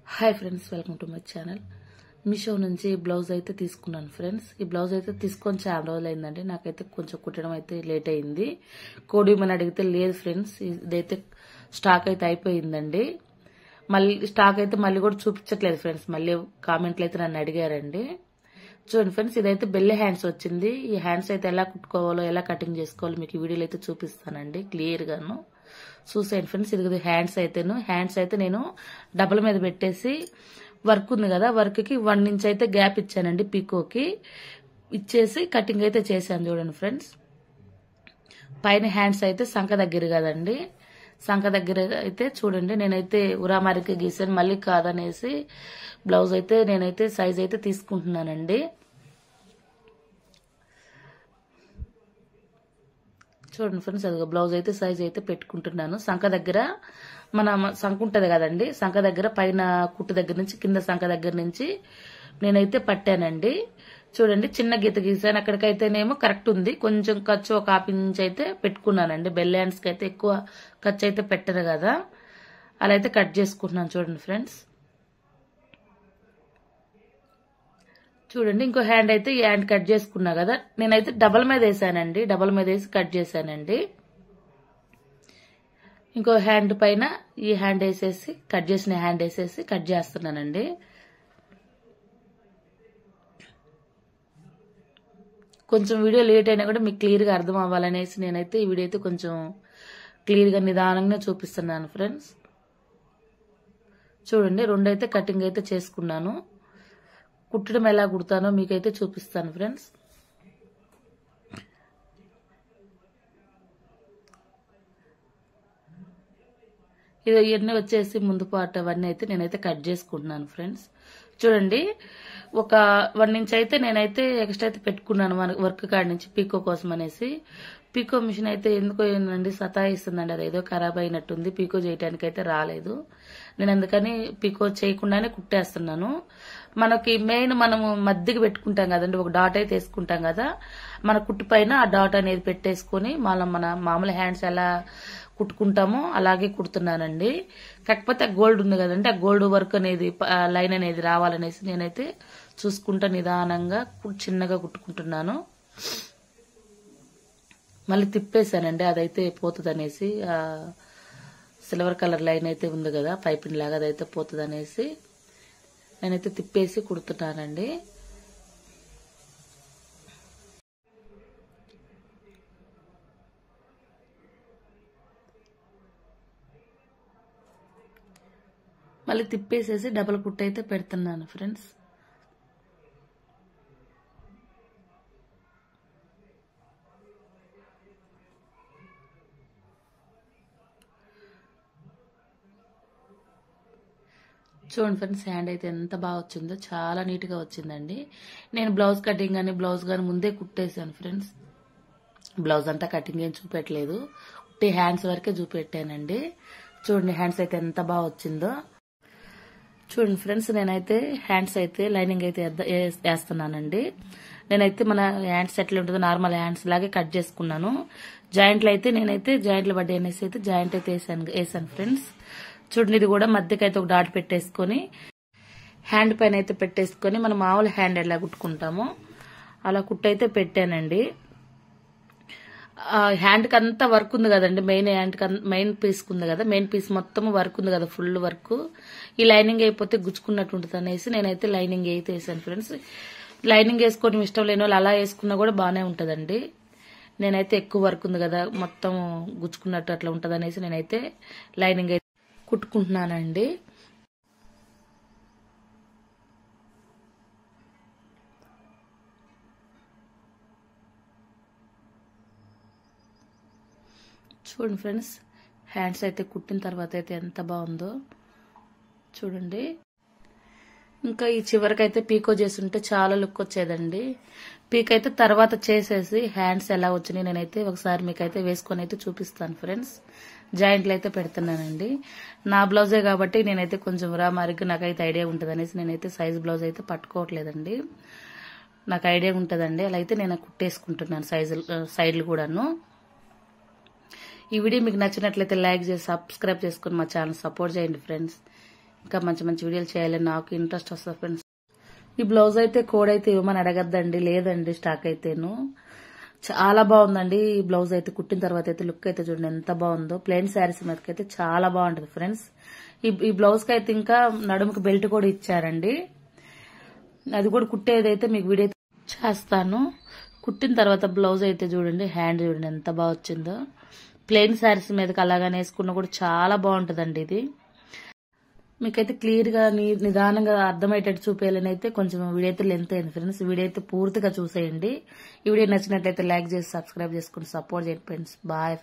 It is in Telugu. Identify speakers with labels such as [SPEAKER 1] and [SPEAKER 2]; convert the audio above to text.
[SPEAKER 1] Hi friends, welcome to my channel. Meesho నుంచి బ్లౌజ్ అయితే తీసుకున్నాను ఫ్రెండ్స్. ఈ బ్లౌజ్ అయితే తీసుకొని చాలా రోజులు అయిందండి. నాకైతే కొంచెం కుట్టడం అయితే లేట్ అయింది. కోడిమని అడిగితే లేదు ఫ్రెండ్స్, ఇదైతే స్టాక్ అయితే అయిపోయిందండి. మళ్ళీ స్టాక్ అయితే మళ్ళీ కూడా చూపించట్లేదు ఫ్రెండ్స్. మళ్ళీ కామెంట్లు అయితే నన్ను అడిగారండి. చూడండి ఫ్రెండ్స్, ఇదైతే బెల్లె హ్యాండ్స్ వచ్చింది. ఈ హ్యాండ్స్ అయితే ఎలా కుట్టుకోవాలో, ఎలా కటింగ్ చేసుకోవాలో మీకు ఈ వీడియోలో అయితే చూపిస్తానండి క్లియర్ గాను. చూసేయండి ఫ్రెండ్స్. ఇది హ్యాండ్స్ అయితే నేను డబల్ మీద పెట్టేసి వర్క్ ఉంది కదా, వర్క్ కి 1 ఇంచ్ అయితే గ్యాప్ ఇచ్చానండి. పీకోకి ఇచ్చేసి కటింగ్ అయితే చేశాను. చూడండి ఫ్రెండ్స్, పైన హ్యాండ్స్ అయితే సంఖ దగ్గర కదండి, సంఖ దగ్గర అయితే చూడండి నేనైతే ఉరామారికి గీసాను. మళ్ళీ కాదనేసి బ్లౌజ్ అయితే నేనైతే సైజ్ అయితే తీసుకుంటున్నానండి. చూడండి ఫ్రెండ్స్, అదిగో బ్లౌజ్ అయితే సైజ్ అయితే పెట్టుకుంటున్నాను. సంఖ దగ్గర మన సంఖ ఉంటది కదండి, సంఖ దగ్గర పైన కుట్టు దగ్గర నుంచి కింద సంఖ దగ్గర నుంచి నేనైతే పట్టానండి. చూడండి, చిన్న గీత గీసాను. అక్కడికైతేనేమో కరెక్ట్ ఉంది. కొంచెం ఖర్చు ఒక 1/2 ఇంచ్ అయితే పెట్టుకున్నానండి. బెల్ హ్యాండ్స్ కి అయితే ఎక్కువ ఖర్చు అయితే పెట్టరు కదా, అలా అయితే కట్ చేసుకుంటున్నాను. చూడండి ఫ్రెండ్స్, చూడండి ఇంకో హ్యాండ్ అయితే ఈ హ్యాండ్ కట్ చేసుకున్నా కదా, నేనైతే డబల్ మీద వేసానండి. డబల్ మీద వేసి కట్ చేశానండి. ఇంకో హ్యాండ్ పైన ఈ హ్యాండ్ వేసేసి కట్ చేసిన హ్యాండ్ వేసేసి కట్ చేస్తున్నానండి. కొంచెం వీడియో లేట్ అయినా కూడా మీకు క్లియర్ గా అర్థం అవ్వాలనేసి నేనైతే ఈ వీడియో అయితే కొంచెం క్లియర్ గా నిదానంగా చూపిస్తున్నాను ఫ్రెండ్స్. చూడండి, 2 అయితే కటింగ్ అయితే చేసుకున్నాను. కుట్టడం ఎలా కుడతానో మీకైతే చూపిస్తాను ఫ్రెండ్స్. ఇది ఇవన్నీ వచ్చేసి ముందు పార్ట్ అవన్నీ అయితే నేనైతే కట్ చేసుకుంటున్నాను ఫ్రెండ్స్. చూడండి, ఒక 1 ఇంచ్ అయితే నేనైతే ఎక్స్ట్రా అయితే పెట్టుకున్నాను మన వర్క్ కాడ నుంచి పీకో కోసం అనేసి. పీకో మిషన్ అయితే ఎందుకో ఏంటండి సతాయిస్తుందండి, అది ఏదో ఖరాబ్ అయినట్టుంది. పీకో చేయడానికి అయితే రాలేదు. నేను అందుకని పీకో చేయకుండానే కుట్టేస్తున్నాను. మనకి మెయిన్ మనము మధ్యకి పెట్టుకుంటాం కదండి, ఒక డాట్ అయితే వేసుకుంటాం కదా, మన కుట్టు పైన ఆ డాట్ అనేది పెట్టేసుకుని మన మామూలు హ్యాండ్స్ ఎలా కుట్టుకుంటామో అలాగే కుడుతున్నానండి. కాకపోతే ఆ గోల్డ్ ఉంది కదండి, ఆ గోల్డ్ వర్క్ అనేది లైన్ అనేది రావాలనేసి నేనైతే చూసుకుంటా నిదానంగా చిన్నగా కుట్టుకుంటున్నాను. మళ్ళీ తిప్పేశానండి, అదైతే పోతుంది అనేసి. సిల్వర్ కలర్ లైన్ అయితే ఉంది కదా పైపింగ్ లాగా, అదైతే పోతుంది అనేసి నేనైతే తిప్పేసి కుడుతున్నానండి. మళ్ళీ తిప్పేసేసి డబల్ కుట్టు అయితే పెడుతున్నాను ఫ్రెండ్స్. చూడండి ఫ్రెండ్స్, హ్యాండ్ అయితే ఎంత బాగా వచ్చిందో, చాలా నీట్ గా వచ్చిందండి. నేను బ్లౌజ్ కటింగ్ కానీ బ్లౌజ్ కానీ ముందే కుట్టేశాను ఫ్రెండ్స్. బ్లౌజ్ అంతా కటింగ్ ఏం చూపెట్టలేదు, ఉట్టి హ్యాండ్స్ వరకే చూపెట్టానండి. చూడండి హ్యాండ్స్ అయితే ఎంత బాగా వచ్చిందో. చూడండి ఫ్రెండ్స్, నేనైతే హ్యాండ్స్ అయితే లైనింగ్ అయితే వేస్తున్నానండి. నేనైతే మన హ్యాండ్స్ ఎట్లా ఉంటుందో నార్మల్ హ్యాండ్స్ లాగే కట్ చేసుకున్నాను. జాయింట్లు అయితే నేనైతే జాయింట్లు పడ్డాయి అనేసి అయితే జాయింట్ అయితే వేసాను ఫ్రెండ్స్. చూడండి, ఇది కూడా మధ్యకి అయితే ఒక డాట్ పెట్టేసుకొని హ్యాండ్ పైన అయితే పెట్టేసుకొని మనం మామూలు హ్యాండ్ ఎలా కుట్టుకుంటామో అలా కుట్టయితే పెట్టానండి. హ్యాండ్ కి అంతా వర్క్ ఉంది కదండి, మెయిన్ పీస్ ఉంది కదా, మెయిన్ పీస్ మొత్తం వర్క్ ఉంది కదా, ఫుల్ వర్క్. ఈ లైనింగ్ అయిపోతే గుచ్చుకున్నట్టు ఉంటుంది అనేసి నేనైతే లైనింగ్ అయితే వేసాను ఫ్రెండ్స్. లైనింగ్ వేసుకోవడం ఇష్టం లేని వాళ్ళు అలా వేసుకున్నా కూడా బాగానే ఉంటదండి. నేనైతే ఎక్కువ వర్క్ ఉంది కదా, మొత్తం గుచ్చుకున్నట్టు అట్లా ఉంటది అనేసి నేనైతే లైనింగ్ అయితే కుట్టుకుంటున్నానండి. చూడండి ఫ్రెండ్స్, హ్యాండ్స్ అయితే కుట్టిన తర్వాత అయితే ఎంత బాగుందో చూడండి. ఇంకా ఈ చివరికైతే పీకో చేస్తుంటే చాలా లుక్ వచ్చేదండి. పీక్ అయితే తర్వాత చేసేసి హ్యాండ్స్ ఎలా వచ్చినాయి నేనైతే ఒకసారి మీకైతే వేసుకొని అయితే చూపిస్తాను ఫ్రెండ్స్. జాయింట్లు అయితే పెడుతున్నానండి. నా బ్లౌజే కాబట్టి నేనైతే కొంచెం రామారికి నాకైతే ఐడియా ఉంటుంది అనేసి నేనైతే సైజ్ బ్లౌజ్ అయితే పట్టుకోవట్లేదండి. నాకు ఐడియా ఉంటుందండి, అలా అయితే నేను కుట్టేసుకుంటున్నాను సైడ్లు కూడాను. ఈ వీడియో మీకు నచ్చినట్లయితే లైక్ చేసి సబ్స్క్రైబ్ చేసుకుని మా ఛానల్ సపోర్ట్ చేయండి ఫ్రెండ్స్. ఇంకా మంచి మంచి వీడియోలు చేయాలని నాకు ఇంట్రెస్ట్ వస్తుంది ఫ్రెండ్స్. ఈ బ్లౌజ్ అయితే కోడ్ అయితే ఇవ్వమని అడగద్దండి, లేదండి స్టాక్ అయితేను. చాలా బాగుందండి ఈ బ్లౌజ్ అయితే. కుట్టిన తర్వాత అయితే లుక్ అయితే చూడండి ఎంత బాగుందో. ప్లెయిన్ శారీస్ మీదకైతే చాలా బాగుంటది ఫ్రెండ్స్. ఈ బ్లౌజ్ కి అయితే ఇంకా నడుముకి బెల్ట్ కూడా ఇచ్చారండి. అది కూడా కుట్టేదైతే మీకు వీడియో చేస్తాను. కుట్టిన తర్వాత బ్లౌజ్ అయితే చూడండి, హ్యాండ్ చూడండి ఎంత బాగా వచ్చిందో. ప్లెయిన్ శారీస్ మీదకి అలాగానే వేసుకున్నా కూడా చాలా బాగుంటదండి ఇది. మీకైతే క్లియర్ గా నిదానంగా అర్థమయ్యేటట్టు చూపేయాలని అయితే కొంచెం వీడియో అయితే లెంత్ అయింది ఫ్రెండ్స్. వీడియో అయితే పూర్తిగా చూసేయండి. ఈ వీడియో నచ్చినట్లయితే లైక్ చేసి సబ్స్క్రైబ్ చేసుకుని సపోర్ట్ చేయండి ఫ్రెండ్స్. బాయ్.